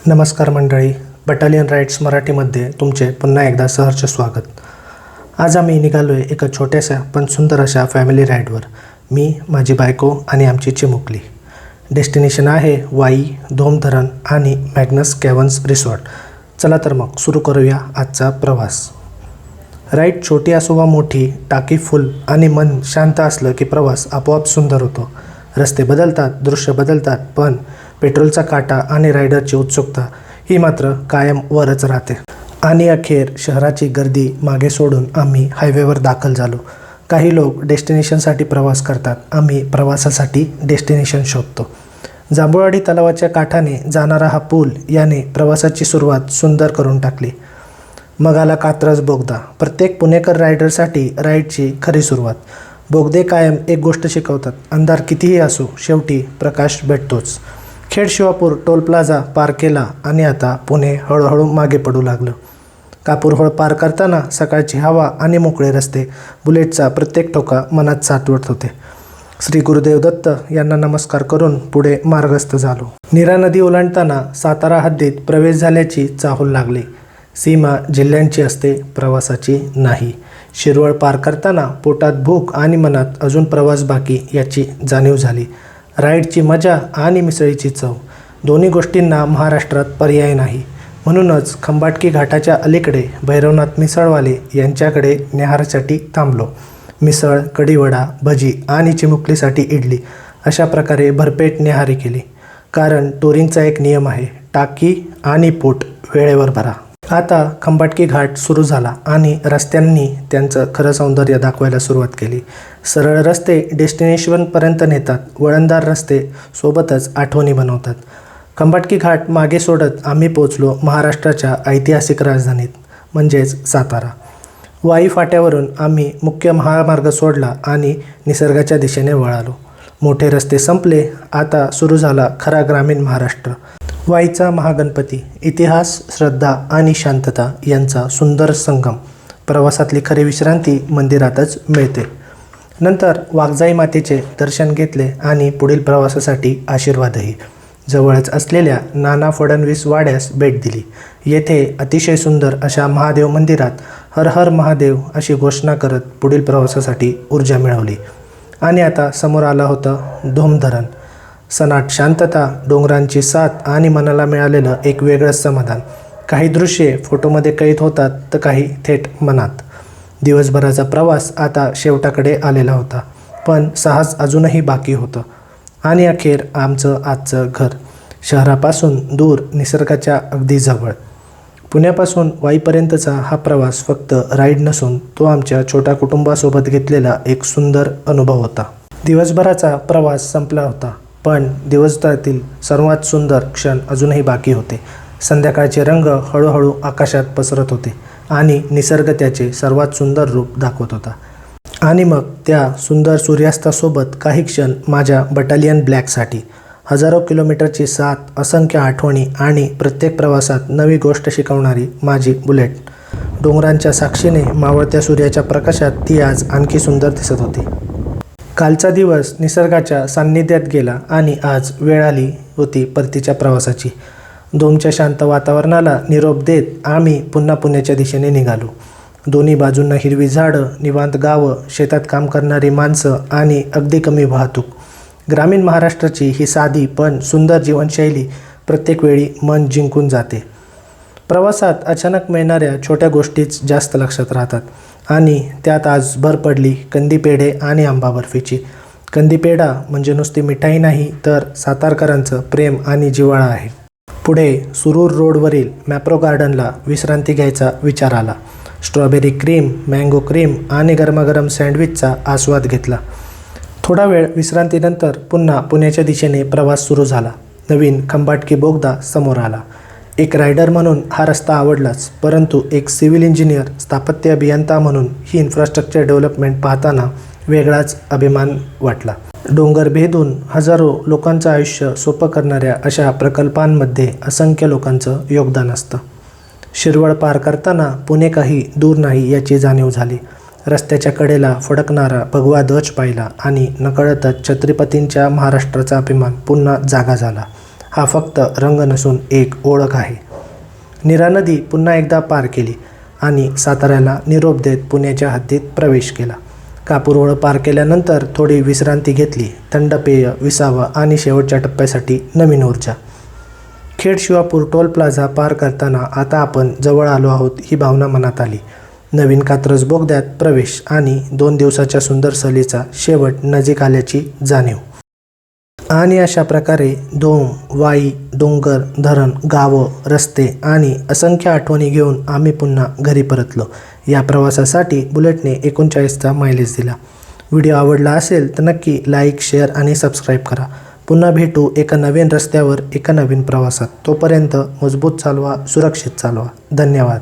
नमस्कार मंडळी, battalion rides मराठीमध्ये तुमचे पुन्हा एकदा सहर्ष स्वागत. आज आम्ही निघालो आहे एका छोट्याशा पण सुंदर अशा फॅमिली राईडवर. मी, माझी बायको आणि आमची चिमुकली. डेस्टिनेशन आहे वाई, धोमधरण आणि मॅग्नस कॅव्हन्स रिसॉर्ट. चला तर मग सुरू करूया आजचा प्रवास. राईड छोटी असो वा मोठी, टाकी फुल आणि मन शांत असलं की प्रवास आपोआप सुंदर होतो. रस्ते बदलतात, दृश्य बदलतात, पण पेट्रोलचा काटा आणि रायडरची उत्सुकता ही मात्र कायम वरच राहते. आणि अखेर शहराची गर्दी मागे सोडून आम्ही हायवेवर दाखल झालो. काही लोक डेस्टिनेशनसाठी प्रवास करतात, आम्ही प्रवासासाठी डेस्टिनेशन शोधतो. जांभूळवाडी तलावाच्या काठाने जाणारा हा पूल याने प्रवासाची सुरुवात सुंदर करून टाकली. मग आला कात्रज बोगदा, प्रत्येक पुणेकर रायडरसाठी राईडची खरी सुरुवात. बोगदे कायम एक गोष्ट शिकवतात, अंधार कितीही असो शेवटी प्रकाश भेटतोच. खेड शिवापूर टोल प्लाझा पार केला आणि आता पुणे हळूहळू मागे पडू लागलं. कापूरहोळ पार करताना सकाळची हवा आणि मोकळे रस्ते, बुलेटचा प्रत्येक ठोका मनात साठवत होते. श्री गुरुदेव दत्त यांना नमस्कार करून पुढे मार्गस्थ झालो. नीरा नदी ओलांडताना सातारा हद्दीत प्रवेश झाल्याची चाहूल लागली. सीमा जिल्ह्यांची असते, प्रवासाची नाही. शिरवळ पार करताना पोटात भूक आणि मनात अजून प्रवास बाकी याची जाणीव झाली. राईडची मजा आणि मिसळीची चव, दोन्ही गोष्टींना महाराष्ट्रात पर्याय नाही. म्हणूनच खंबाटकी घाटाच्या अलीकडे भैरवनाथ मिसळवाले यांच्याकडे न्याहारासाठी थांबलो. मिसळ, कढीवडा, भजी आणि चिमुकलीसाठी इडली अशा प्रकारे भरपेट न्याहारी केली. कारण टुरिंगचा एक नियम आहे, टाकी आणि पोट वेळेवर भरा. आता खंबाटकी घाट सुरू झाला आणि रस्त्यांनी त्यांचं खरं सौंदर्य दाखवायला सुरुवात केली. सरळ रस्ते डेस्टिनेशनपर्यंत नेतात, वळणदार रस्ते सोबतच आठवणी बनवतात. खंबाटकी घाट मागे सोडत आम्ही पोचलो महाराष्ट्राच्या ऐतिहासिक राजधानीत म्हणजेच सातारा. वाई फाट्यावरून आम्ही मुख्य महामार्ग सोडला आणि निसर्गाच्या दिशेने वळालो. मोठे रस्ते संपले, आता सुरू झाला खरा ग्रामीण महाराष्ट्र. वाईचा महागणपती, इतिहास, श्रद्धा आणि शांतता यांचा सुंदर संगम. प्रवासातली खरी विश्रांती मंदिरातच मिळते. नंतर वाघजाई मातेचे दर्शन घेतले आणि पुढील प्रवासासाठी आशीर्वादही. जवळच असलेल्या नाना फडणवीस वाड्यास भेट दिली. येथे अतिशय सुंदर अशा महादेव मंदिरात हर हर महादेव अशी घोषणा करत पुढील प्रवासासाठी ऊर्जा मिळवली. आणि आता समोर आलं होतं धोमधरण. सनाट शांतता, डोंगरांची साथ आणि मनाला मिळालेलं एक वेगळंच समाधान. काही दृश्ये फोटोमध्ये कैद होतात तर काही थेट मनात. दिवसभराचा प्रवास आता शेवटाकडे आलेला होता, पण साहस अजूनही बाकी होतं. आणि अखेर आमचं आजचं घर, शहरापासून दूर, निसर्गाच्या अगदी जवळ. पुण्यापासून वाईपर्यंतचा हा प्रवास फक्त राईड नसून तो आमच्या छोट्या कुटुंबासोबत घेतलेला एक सुंदर अनुभव होता. दिवसभराचा प्रवास संपला होता, पण दिवसभरातील सर्वात सुंदर क्षण अजूनही बाकी होते. संध्याकाळचे रंग हळूहळू आकाशात पसरत होते आणि निसर्ग त्याचे सर्वात सुंदर रूप दाखवत होता. आणि मग त्या सुंदर सूर्यास्तासोबत काही क्षण माझ्या बटालियन ब्लॅकसाठी. हजारो किलोमीटरची साथ, असंख्य आठवणी आणि प्रत्येक प्रवासात नवी गोष्ट शिकवणारी माझी बुलेट. डोंगरांच्या साक्षीने मावळत्या सूर्याच्या प्रकाशात ती आज आणखी सुंदर दिसत होती. कालचा दिवस निसर्गाच्या सान्निध्यात गेला आणि आज वेळ आली होती परतीच्या प्रवासाची. धोमच्या शांत वातावरणाला निरोप देत आम्ही पुन्हा पुण्याच्या दिशेने निघालो. दोन्ही बाजूंना हिरवी झाडं, निवांत गावं, शेतात काम करणारी माणसं आणि अगदी कमी वाहतूक. ग्रामीण महाराष्ट्राची ही साधी पण सुंदर जीवनशैली प्रत्येक वेळी मन जिंकून जाते. प्रवासात अचानक मिळणाऱ्या छोट्या गोष्टीच जास्त लक्षात राहतात. आणि त्यात आज भर पडली कंदी पेढे आणि आंबा बर्फीची. कंदी पेढा म्हणजे नुसती मिठाई नाही, तर सातारकरांचं प्रेम आणि जिव्हाळा आहे. पुढे सुरूर रोडवरील मॅप्रो गार्डनला विश्रांती घ्यायचा विचार आला. स्ट्रॉबेरी क्रीम, मँगो क्रीम आणि गरमागरम सँडविचचा आस्वाद घेतला. थोडा वेळ विश्रांतीनंतर पुन्हा पुण्याच्या दिशेने प्रवास सुरू झाला. नवीन खंबाटकी बोगदा समोर आला. एक रायडर म्हणून हा रस्ता आवडलाच, परंतु एक सिव्हिल इंजिनियर, स्थापत्य अभियंता म्हणून ही इन्फ्रास्ट्रक्चर डेव्हलपमेंट पाहताना वेगळाच अभिमान वाटला. डोंगर भेदून हजारो लोकांचं आयुष्य सोपं करणाऱ्या अशा प्रकल्पांमध्ये असंख्य लोकांचं योगदान असतं. शिरवळ पार करताना पुणे काही दूर नाही याची जाणीव झाली. रस्त्याच्या कडेला फडकणारा भगवा ध्वज पाहिला आणि नकळतच छत्रपतींच्या महाराष्ट्राचा अभिमान पुन्हा जागा झाला. हा फक्त रंग नसून एक ओळख आहे. नीरा नदी पुन्हा एकदा पार केली आणि साताऱ्याला निरोप देत पुण्याच्या हद्दीत प्रवेश केला. कापूरहोळ पार केल्यानंतर थोडी विश्रांती घेतली. थंड पेय, विसावा आणि शेवटच्या टप्प्यासाठी नवीन ऊर्जा. खेड शिवापूर टोल प्लाझा पार करताना आता आपण जवळ आलो आहोत ही भावना मनात आली. नवीन कात्रज बोगद्यात प्रवेश आणि 2 दिवसाच्या सुंदर सहलीचा शेवट नजीक आल्याची जाणीव. आणि अशा प्रकारे धोम, वाई, डोंगर, धरण, गावं, रस्ते आणि असंख्य आठवणी घेऊन आम्ही पुन्हा घरी परतलो. या प्रवासासाठी बुलेटने 39चा मायलेज दिला. व्हिडिओ आवडला असेल तर नक्की लाईक, शेअर आणि सबस्क्राईब करा. पुन्हा भेटू एका नवीन रस्त्यावर, एका नवीन प्रवासात. तोपर्यंत मजबूत चालवा, सुरक्षित चालवा. धन्यवाद.